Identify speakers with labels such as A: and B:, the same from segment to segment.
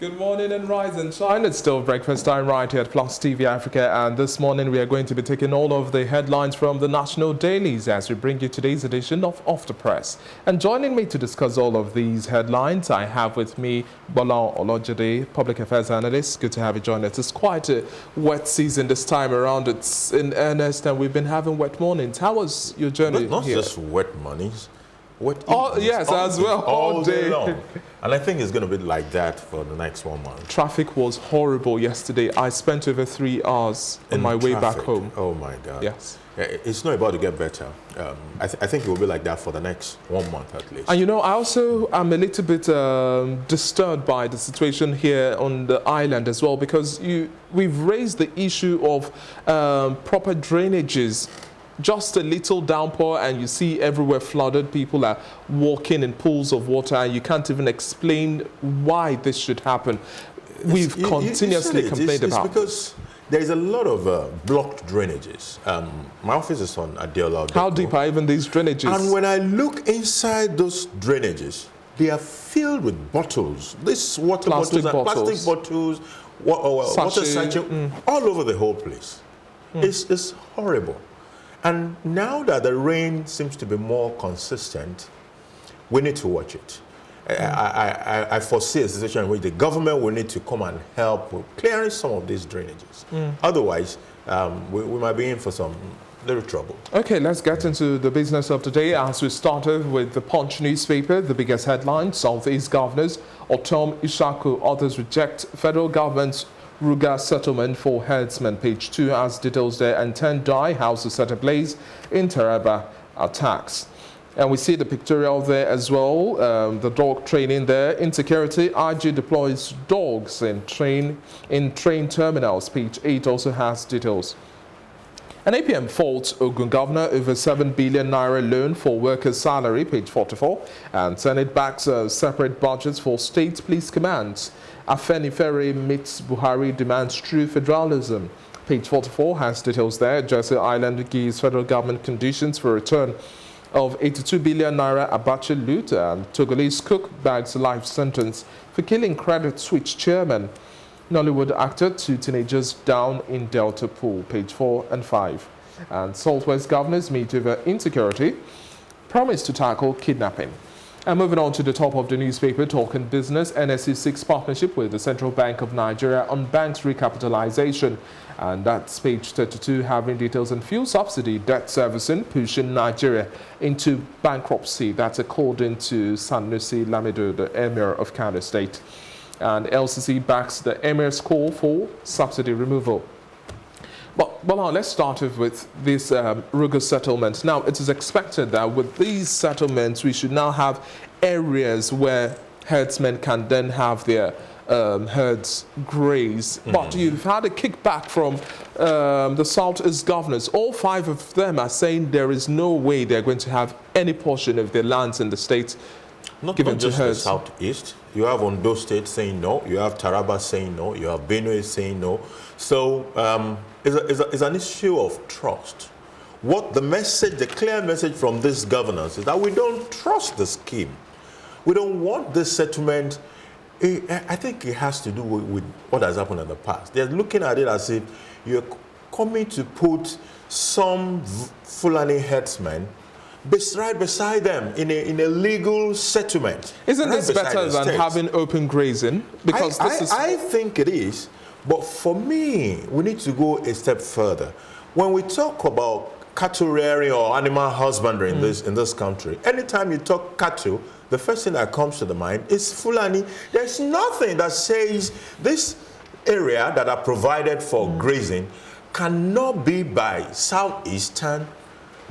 A: Good morning and rise and shine. It's still breakfast time right here at Plus TV Africa, and this morning we are going to be taking all of the headlines from the national dailies as we bring you today's edition of Off the Press. And joining me to discuss all of these headlines, I have with me Gbolahan Olojede, public affairs analyst. Good to have you join us. It's quite a wet season this time around. It's in earnest, and we've been having wet mornings. How was your journey
B: Not
A: here?
B: just wet mornings.
A: Oh, yes, as well.
B: All day long. And I think it's going to be like that for the next 1 month.
A: Traffic was horrible yesterday. I spent over 3 hours on my way back home.
B: Oh, my God.
A: Yes.
B: It's not about to get better. I think it will be like that for the next 1 month at least.
A: And you know, I also am a little bit disturbed by the situation here on the island as well, because we've raised the issue of proper drainages. Just a little downpour and you see everywhere flooded. People are walking in pools of water and you can't even explain why this should happen. We've continuously complained about
B: it's because there is a lot of blocked drainages. My office is on Adeola.
A: How deep are even these drainages?
B: And when I look inside those drainages, they are filled with bottles. This water
A: Plastic
B: bottles, water sachet, all over the whole place. It's horrible. And now that the rain seems to be more consistent, we need to watch it. I foresee a situation in which the government will need to come and help with clearing some of these drainages. Otherwise, we might be in for some little trouble.
A: Okay, let's get into the business of the day as we started with the Punch newspaper. The biggest headline: Southeast governors Ortom, Ishaku, others reject federal government's Ruga settlement for herdsmen. Page 2 has details there. And 10 die, houses set ablaze in Taraba attacks. And we see the pictorial there as well, the dog training there. Insecurity, IG deploys dogs in train terminals. Page 8 also has details. An APM faults Ogun governor over 7 billion naira loan for workers' salary. Page 44. And Senate backs separate budgets for state police commands. Afenifere meets Buhari, demands true federalism. Page 44 has details there. Jersey Island gives federal government conditions for return of 82 billion naira Abacha loot. And Togolese cook bags life sentence for killing Credit Suisse chairman. Nollywood actor, 2 teenagers down in Delta pool. Page 4 and 5. And Southwest governors meet over insecurity, promise to tackle kidnapping. And moving on to the top of the newspaper, talking business, NSE seeks partnership with the Central Bank of Nigeria on banks recapitalization. And that's page 32, having details on fuel subsidy, debt servicing, pushing Nigeria into bankruptcy. That's according to Sanusi Lamido, the Emir of Kano State. And LCC backs the Emir's call for subsidy removal. But now let's start with this Ruga settlement. Now, it is expected that with these settlements, we should now have areas where herdsmen can then have their herds graze. But you've had a kickback from the Southeast governors. All 5 of them are saying there is no way they're going to have any portion of their lands in the state given to herds.
B: Not just the Southeast. You have Ondo State saying no. You have Taraba saying no. You have Benue saying no. So it's an issue of trust. What the clear message from these governors is that we don't trust the scheme. We don't want this settlement. I think it has to do with what has happened in the past. They're looking at it as if you're coming to put some Fulani herdsmen right beside them in a legal settlement.
A: Isn't this better than having open grazing? Because
B: I think it is. But for me, we need to go a step further. When we talk about cattle rearing or animal husbandry in this country, anytime you talk cattle, the first thing that comes to the mind is Fulani. There's nothing that says this area that are provided for grazing cannot be by Southeastern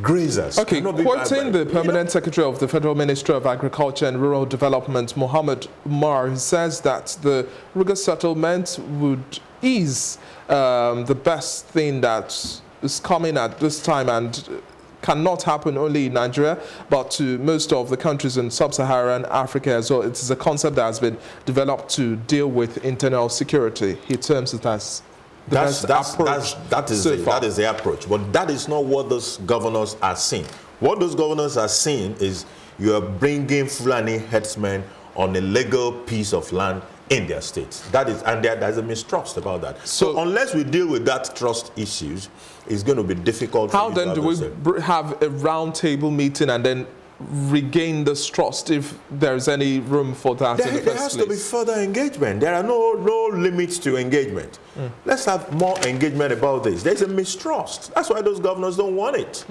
B: grazers.
A: Okay, quoting the permanent secretary of the Federal Ministry of Agriculture and Rural Development, Mohammed Umar, says that the Ruga settlement would ease the best thing that is coming at this time and cannot happen only in Nigeria, but to most of the countries in sub-Saharan Africa as well. It is a concept that has been developed to deal with internal security. He terms it as that is the approach. But that is not what those governors are seeing. What those governors are seeing is you are bringing Fulani herdsmen on a legal piece of land
B: in their states. That is, and there's a mistrust about that. So unless we deal with that trust issues, it's going to be difficult.
A: How then do we have a roundtable meeting and then regain this trust if there's any room for that in the first place?
B: There has to be further engagement. There are no limits to engagement. Let's have more engagement about this. There's a mistrust. That's why those governors don't want it.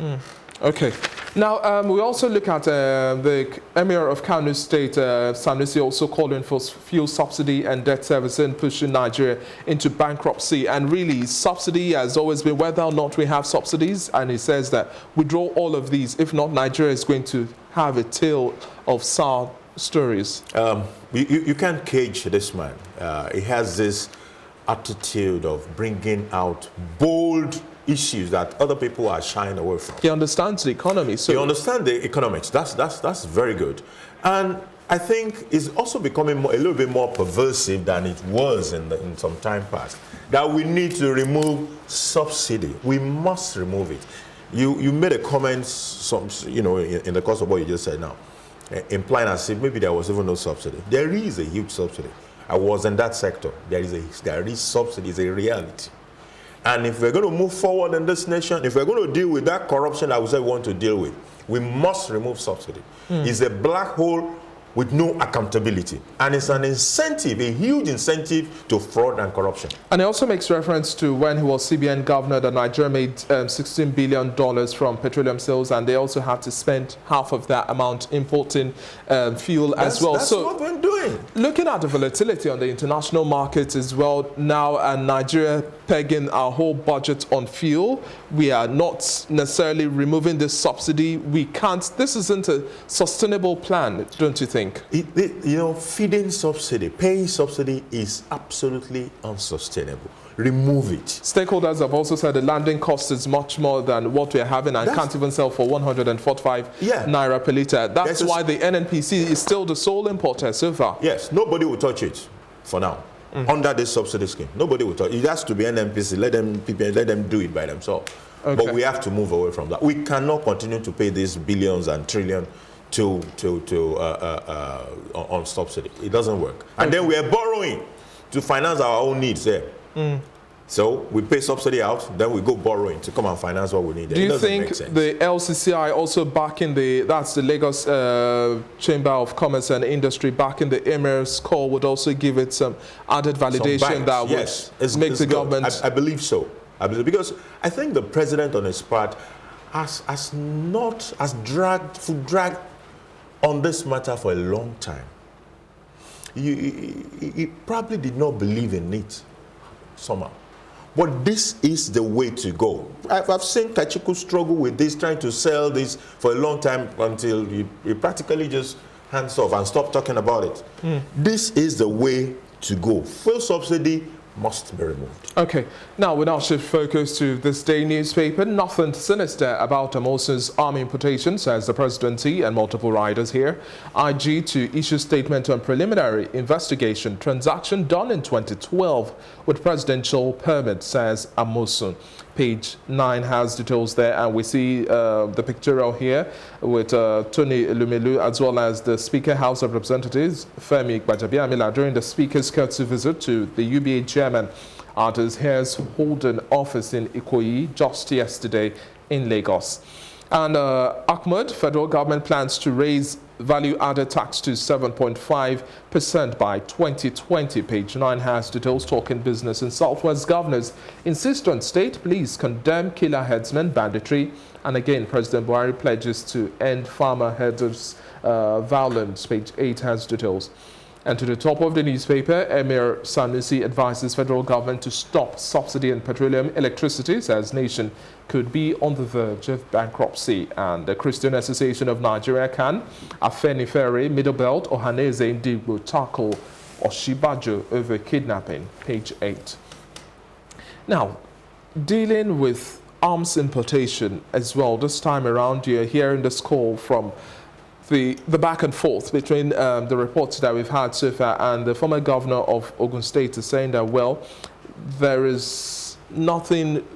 A: Okay. Now, we also look at the Emir of Kano State, Sanusi, also calling for fuel subsidy and debt servicing, pushing Nigeria into bankruptcy. And really, subsidy has always been whether or not we have subsidies. And he says that withdraw all of these. If not, Nigeria is going to have a tale of sour stories.
B: You can't cage this man. He has this attitude of bringing out bold issues that other people are shying away from.
A: He understands the economy. So
B: he understands the economics. That's very good. And I think it's also becoming a little bit more pervasive than it was in some time past. That we need to remove subsidy. We must remove it. You made a comment, in the course of what you just said now, implying as if maybe there was even no subsidy. There is a huge subsidy. I was in that sector. There is subsidy. It's a reality. And if we're going to move forward in this nation, if we're going to deal with that corruption that we say we want to deal with, we must remove subsidy. It's a black hole with no accountability. And it's an incentive, a huge incentive to fraud and corruption.
A: And it also makes reference to when he was CBN governor that Nigeria made $16 billion from petroleum sales, and they also had to spend half of that amount importing fuel as well.
B: That's what we're doing.
A: Looking at the volatility on the international markets as well now, and Nigeria pegging our whole budget on fuel, we are not necessarily removing this subsidy. We can't. This isn't a sustainable plan, don't you think?
B: Feeding subsidy, paying subsidy is absolutely unsustainable. Remove it.
A: Stakeholders have also said the landing cost is much more than what we're having and can't even sell for 145 naira per litre. That's why the NNPC is still the sole importer so far.
B: Yes, nobody will touch it for now. Under this subsidy scheme, nobody will touch it. It has to be NNPC. Let them do it by themselves. Okay. But we have to move away from that. We cannot continue to pay these billions and trillions on subsidy. It doesn't work. And then we are borrowing to finance our own needs there. So we pay subsidy out, then we go borrowing to come and finance what we need.
A: Do you think the LCCI also backing that's the Lagos Chamber of Commerce and Industry backing the Emir's call would also give it some added validation that would make the government?
B: I believe so. Because I think the president on his part has dragged on this matter for a long time. He probably did not believe in it somehow. But this is the way to go. I've seen Kachiku struggle with this, trying to sell this for a long time until he practically just hands off and stop talking about it. This is the way to go. Fuel subsidy must be removed.
A: Okay, now we now shift focus to this day newspaper. Nothing sinister about Amosun's army importation, says the presidency and multiple riders here. IG to issue statement on preliminary investigation transaction done in 2012 with presidential permit, says Amosun. Page 9 has details there, and we see the pictorial here with Tony Lumelu as well as the Speaker House of Representatives Femi Gbajabiamila during the Speaker's courtesy visit to the UBA chairman at his Heirs Holden office in Ikoyi just yesterday in Lagos. And Ahmed, federal government plans to raise value-added tax to 7.5% by 2020. Page 9 has details. Talking business in Southwest governors insist on state police condemn killer herdsmen banditry. And again, President Buhari pledges to end farmer herders violence. Page 8 has details. And to the top of the newspaper, Emir Sanusi advises federal government to stop subsidy in petroleum electricity, says nation could be on the verge of bankruptcy. And the Christian Association of Nigeria can, Afenifere, Middle Belt, Ohaneze, Ndigbo tackle Oshibajo over kidnapping. Page 8. Now, dealing with arms importation as well, this time around you're hearing this call from the back and forth between the reports that we've had so far, and the former governor of Ogun State is saying that, well, there is nothing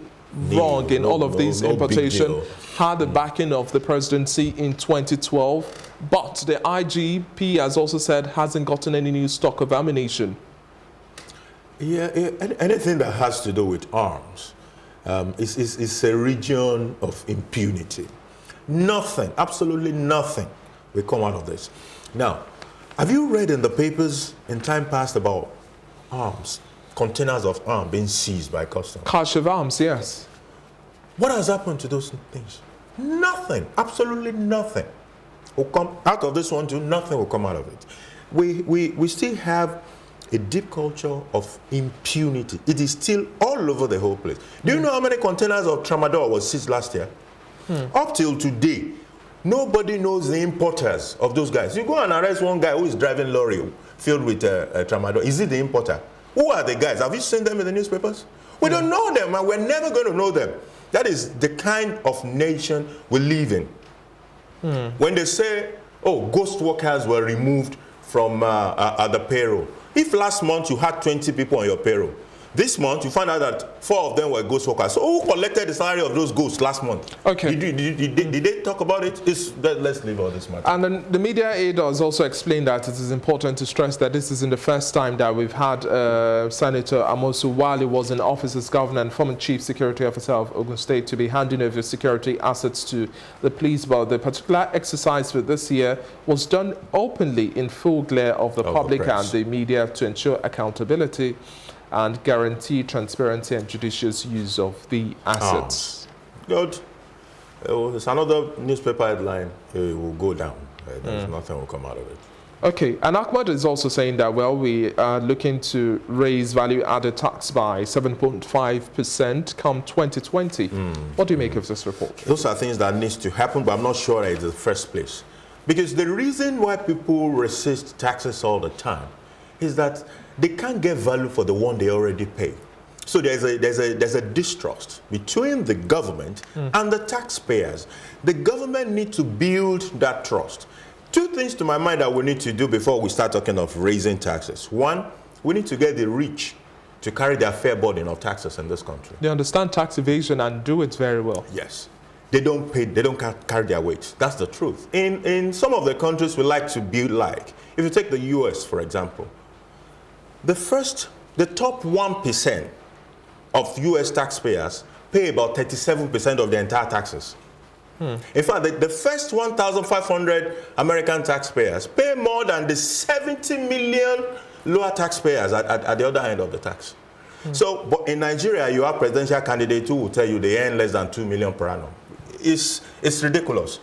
A: wrong in all of these importation. Had the backing of the presidency in 2012, but the IGP has also said hasn't gotten any new stock of ammunition.
B: Yeah, anything that has to do with arms is a region of impunity. Nothing, absolutely nothing will come out of this. Now, have you read in the papers in time past about arms, containers of arms being seized by customs?
A: Cache of arms, yes.
B: What has happened to those things? Nothing, absolutely nothing will come out of this one too. Nothing will come out of it. We still have a deep culture of impunity. It is still all over the whole place. Do you know how many containers of tramadol was seized last year? Up till today, nobody knows the importers of those guys. You go and arrest one guy who is driving lorry filled with tramadol. Is he the importer? Who are the guys? Have you seen them in the newspapers? We don't know them, and we're never going to know them. That is the kind of nation we live in. When they say, oh, ghost workers were removed from the payroll. If last month you had 20 people on your payroll, this month you find out that 4 of them were ghost workers. So who collected the salary of those ghosts last month?
A: Okay.
B: Did they talk about it? Let's leave all this matter.
A: And then the media aid has also explained that it is important to stress that this isn't the first time that we've had Senator Amosu, while he was in office as governor and former chief security officer of Ogun State, to be handing over security assets to the police. But the particular exercise for this year was done openly in full glare of the public and the media to ensure accountability and guarantee transparency and judicious use of the assets.
B: Good. It's another newspaper headline. It will go down. There's nothing will come out of it.
A: Okay, and Ahmad is also saying that, well, we are looking to raise value-added tax by 7.5% come 2020. What do you make of this report?
B: Those are things that needs to happen, but I'm not sure it's the first place. Because the reason why people resist taxes all the time is that they can't get value for the one they already pay. So there's a distrust between the government and the taxpayers. The government needs to build that trust. 2 things to my mind that we need to do before we start talking of raising taxes. 1, we need to get the rich to carry their fair burden of taxes in this country.
A: They understand tax evasion and do it very well.
B: Yes. They don't pay, they don't carry their weight. That's the truth. In some of the countries we like to build like, if you take the US, for example, the top 1% of US taxpayers pay about 37% of the entire taxes. In fact, the first 1,500 American taxpayers pay more than the 70 million lower taxpayers at the other end of the tax. So, but in Nigeria, you have presidential candidates who will tell you they earn less than 2 million per annum. It's ridiculous.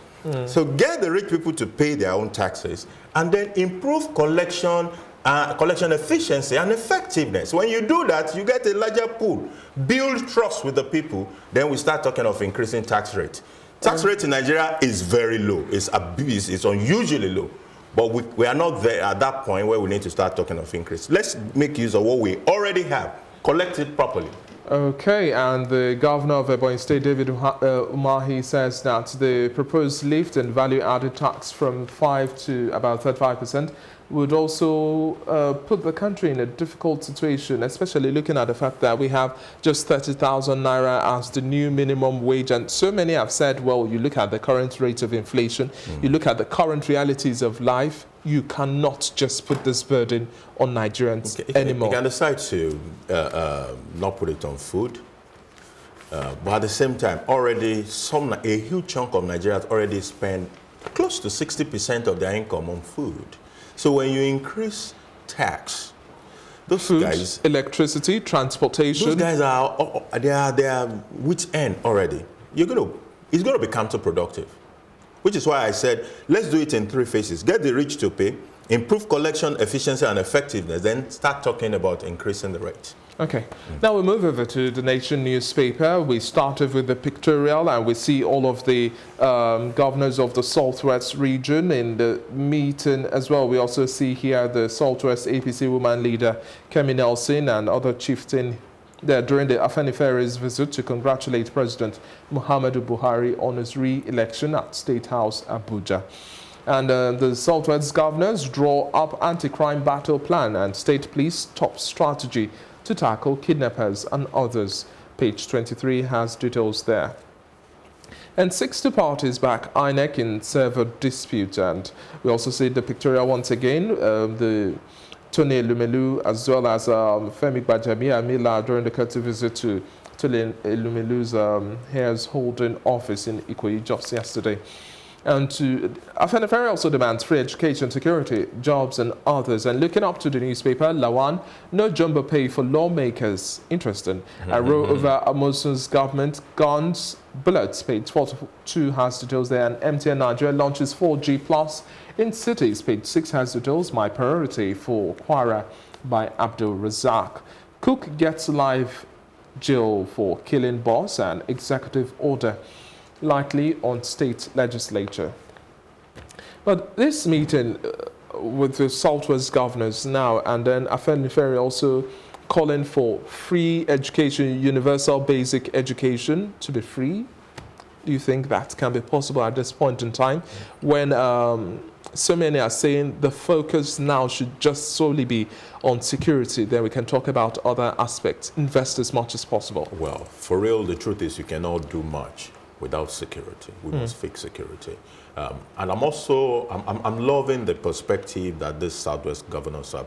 B: So get the rich people to pay their own taxes and then improve collection efficiency and effectiveness. When you do that, you get a larger pool. Build trust with the people, then we start talking of increasing tax rate. Tax rate in Nigeria is very low. It's unusually low. But we are not there at that point where we need to start talking of increase. Let's make use of what we already have. Collect it properly.
A: Okay, and the governor of Ebonyi State, David Umahi, says that the proposed lift in value-added tax from 5 to about 35% would also put the country in a difficult situation, especially looking at the fact that we have just 30,000 naira as the new minimum wage. And so many have said, well, you look at the current rate of inflation, you look at the current realities of life, you cannot just put this burden on Nigerians anymore.
B: You can decide to not put it on food, but at the same time, already a huge chunk of Nigerians already spend close to 60% of their income on food. So when you increase tax, those
A: food,
B: guys,
A: electricity, transportation,
B: those guys they are wit's end already. It's going to be counterproductive. Which is why I said, let's do it in 3 phases. Get the rich to pay, improve collection efficiency and effectiveness, then start talking about increasing the rate.
A: Okay. Now we move over to the Nation newspaper. We started with the pictorial, and we see all of the governors of the Southwest region in the meeting as well. We also see here the Southwest APC woman leader, Kemi Nelson, and other chieftain there during the Afeniferi's visit to congratulate President Muhammadu Buhari on his re-election at State House, Abuja. And the Southwest governors draw up anti-crime battle plan and state police top strategy to tackle kidnappers and others. Page 23 has details there. And 60 parties back INEC in server dispute. And we also see the pictorial once again, the Tony Lumelu, as well as Femi Gbajami Amila during the courtesy visit to Tony Lumelu's heirs holding office in Ikoyi just yesterday. And Afenifere also demands free education, security, jobs and others. And looking up to the newspaper, Lawan, no jumbo pay for lawmakers. Interesting. A row over Amosun's government, guns, bullets. Page 42 has details there. And MTN Nigeria launches 4G Plus in cities. Page 6 has details. My priority for Kwara by Abdul Razak. Cook gets live jail for killing boss and executive order likely on state legislature. But this meeting with the Southwest governors now, and then Afenifere also calling for free education, universal basic education to be free. Do you think that can be possible at this point in time when so many are saying the focus now should just solely be on security? Then we can talk about other aspects, invest as much as possible.
B: Well, for real, the truth is you cannot do much without security. We must fix security. And I'm loving the perspective that these Southwest governors are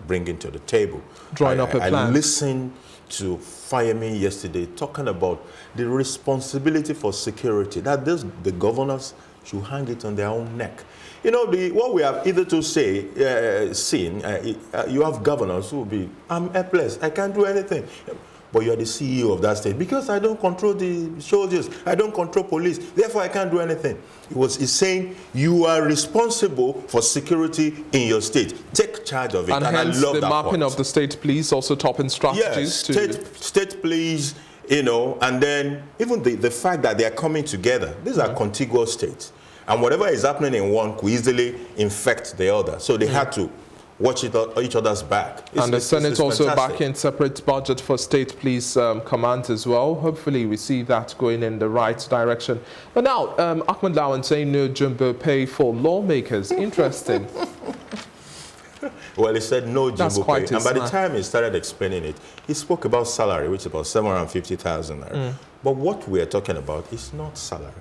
B: bringing to the table.
A: Drawing up a plan.
B: I listened to Fayemi yesterday talking about the responsibility for security, that the governors should hang it on their own neck. You know, what we have either to seen, you have governors who will be, I'm helpless, I can't do anything. But you're the CEO of that state. Because I don't control the soldiers, I don't control police, therefore I can't do anything. He's saying you are responsible for security in your state. Take charge of it.
A: And hence
B: I love
A: the
B: that
A: mapping
B: point.
A: of the state police also topping strategies.
B: Yes, state police, you know, and then even the fact that they are coming together. These are contiguous states. And whatever is happening in one could easily infect the other. So they had to watch each other's back.
A: And the Senate also
B: fantastic.
A: backing separate budget for state police command as well. Hopefully we see that going in the right direction. But now, Ahmed Lawan saying no jumbo pay for lawmakers. Interesting.
B: Well, he said no jumbo pay. And by the
A: smart.
B: time he started explaining it, he spoke about salary, which is about 750,000. But what we are talking about is not salary.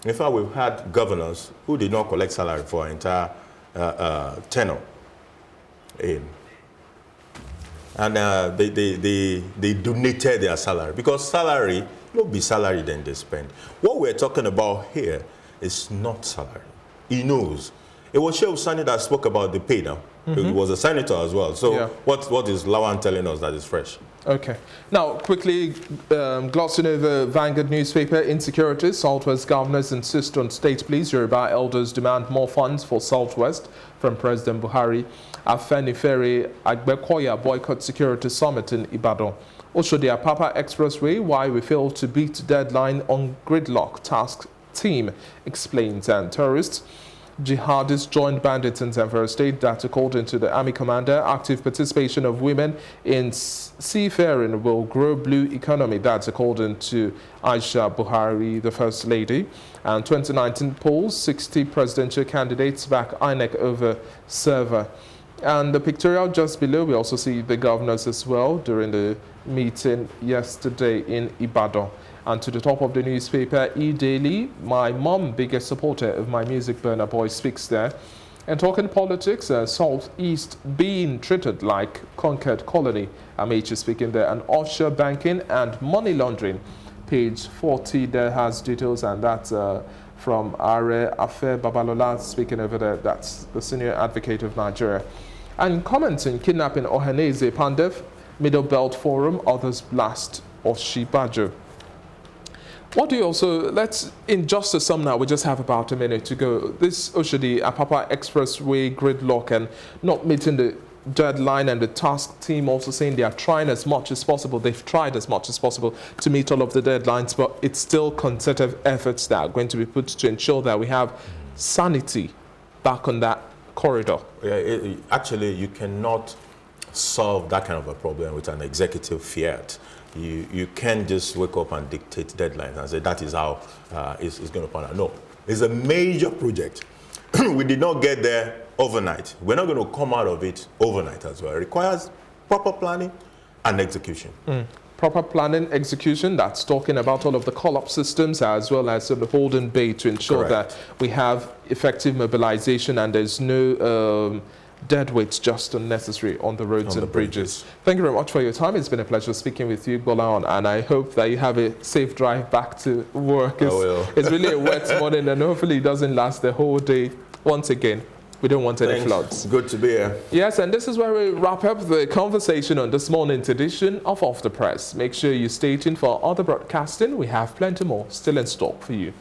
B: In fact, we've had governors who did not collect salary for an entire tenure. And they donated their salary, because salary will be salary then they spend. What we're talking about here is not salary. He knows. It was Shehu Sani that spoke about the pay now. He was a senator as well. So what is Lawan telling us that is fresh?
A: Okay. Now, quickly glossing over Vanguard newspaper, insecurity. Southwest governors insist on state police. Yoruba elders demand more funds for Southwest from President Buhari. Afenifere Agbekoya boycott security summit in Ibadan. Oshodi Apapa Expressway, why we failed to beat deadline on gridlock task team explains. And terrorists, jihadists joined bandits in Zamfara State. That according to the army commander, active participation of women in seafaring will grow blue economy. That's according to Aisha Buhari, the First Lady. And 2019 polls, 60 presidential candidates back INEC over server. And the pictorial just below, we also see the governors as well during the meeting yesterday in Ibadan. And to the top of the newspaper, E-Daily, my mom, biggest supporter of my music burner boy, speaks there. And talking politics, Southeast being treated like conquered colony. Amaechi speaking there. And offshore banking and money laundering. Page 40 there has details, and that's from Are Afe Babalola speaking over there. That's the senior advocate of Nigeria. And commenting kidnapping Ohaneze Pandev, Middle Belt Forum, others blast Oshibajo. What do you also, let's, in just a sum now, we just have about a minute to go. This Oshodi Apapa Expressway gridlock and not meeting the deadline, and the task team also saying they are trying as much as possible. They've tried as much as possible to meet all of the deadlines, but it's still concerted efforts that are going to be put to ensure that we have sanity back on that corridor.
B: Yeah, actually, you cannot solve that kind of a problem with an executive fiat. You can't just wake up and dictate deadlines and say that is how it's going to pan out. No, it's a major project. We did not get there overnight. We're not going to come out of it overnight as well. It requires proper planning and execution.
A: Proper planning, execution, that's talking about all of the call-up systems as well as the holding bay to ensure that we have effective mobilization and there's no dead weight just unnecessary on the roads and bridges. Thank you very much for your time. It's been a pleasure speaking with you, Gbolahan, and I hope that you have a safe drive back to work.
B: I will.
A: It's really a wet morning, and hopefully it doesn't last the whole day. Once again, we don't want any floods.
B: Good to be here.
A: Yes, and this is where we wrap up the conversation on this morning's edition of Off the Press. Make sure you stay tuned for other broadcasting. We have plenty more still in stock for you.